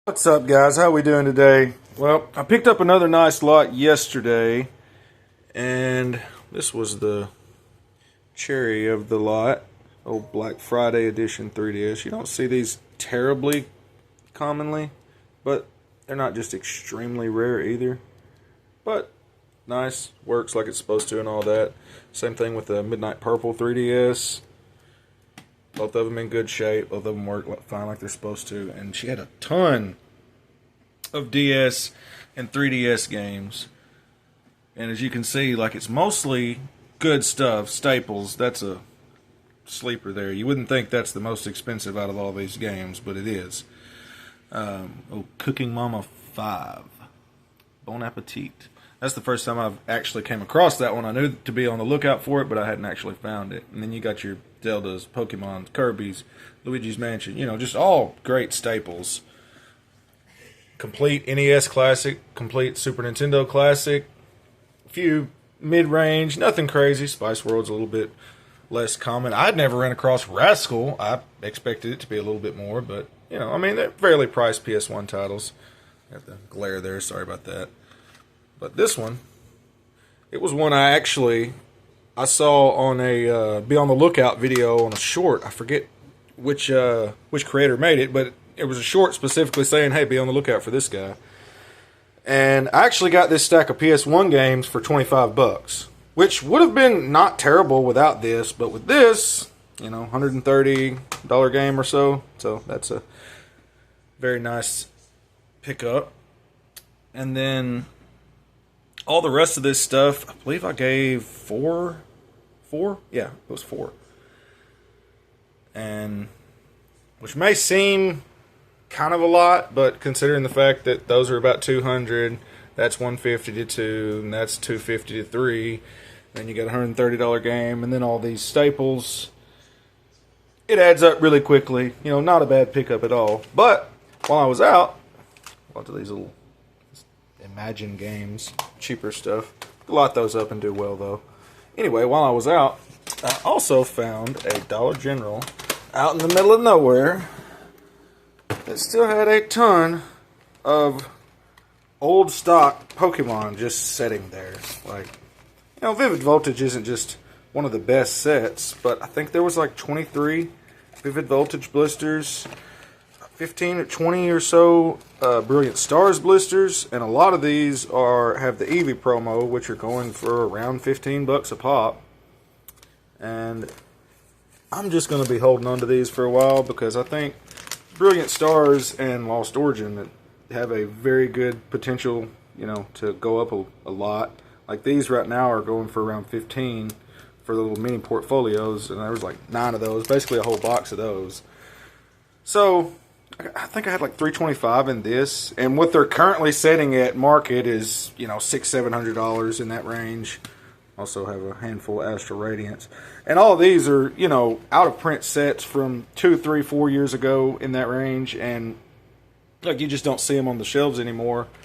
What's up, guys? How we doing today? Well, I picked up another nice lot yesterday, and this was the cherry of the lot. Old Black Friday edition 3DS. You don't see these terribly commonly, but they're not just extremely rare either. But nice, works like it's supposed to and all that. Same thing with the Midnight Purple 3DS. Both of them in good shape. Both of them work fine like they're supposed to. And she had a ton of DS and 3DS games. And as you can see, like, it's mostly good stuff. Staples, that's a sleeper there. You wouldn't think that's the most expensive out of all these games, but it is. Cooking Mama 5. Bon Appetit. That's the first time I've actually came across that one. I knew to be on the lookout for it, but I hadn't actually found it. And then you got your Zeldas, Pokemon, Kirby's, Luigi's Mansion. You know, just all great staples. Complete NES Classic, complete Super Nintendo Classic. A few mid-range, nothing crazy. Spice World's a little bit less common. I'd never run across Rascal. I expected it to be a little bit more, but, you know, I mean, they're fairly priced PS1 titles. Got the glare there, sorry about that. But this one, it was one I saw on a Be on the Lookout video on a short. I forget which creator made it, but it was a short specifically saying, hey, be on the lookout for this guy. And I actually got this stack of PS1 games for $25, which would have been not terrible without this, but with this, you know, $130 game or so. So that's a very nice pickup. And then all the rest of this stuff, I believe I gave four? Yeah, it was 4. And which may seem kind of a lot, but considering the fact that those are about 200, that's 150 to 2, and that's 250 to 3, then you got a $130 game, and then all these staples, it adds up really quickly. You know, not a bad pickup at all. But while I was out, a lot of these little Imagine games, cheaper stuff. Lot those up and do well, though. Anyway, while I was out, I also found a Dollar General out in the middle of nowhere that still had a ton of old stock Pokemon just sitting there. Like, you know, Vivid Voltage isn't just one of the best sets, but I think there was like 23 Vivid Voltage blisters, 15 or 20 or so Brilliant Stars blisters, and a lot of these have the Eevee promo, which are going for around $15 a pop. And I'm just going to be holding on to these for a while because I think Brilliant Stars and Lost Origin have a very good potential, you know, to go up a lot. Like these right now are going for around 15 for the little mini portfolios, and there was like 9 of those, basically a whole box of those. So I think I had like $325 in this, and what they're currently setting at market is, you know, $600-700 in that range. Also have a handful of Astral Radiance, and all of these are, you know, out of print sets from 2, 3, 4 years ago in that range, and like you just don't see them on the shelves anymore.